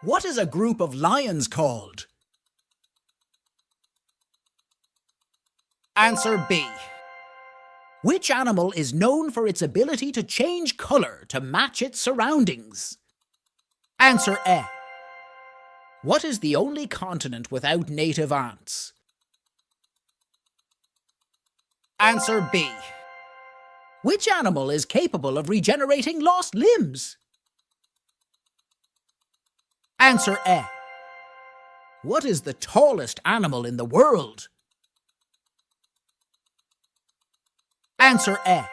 What is a group of lions called? Answer B. Which animal is known for its ability to change colour to match its surroundings? Answer A. What is the only continent without native ants? Answer B. Which animal is capable of regenerating lost limbs? Answer A. What is the tallest animal in the world? Answer A.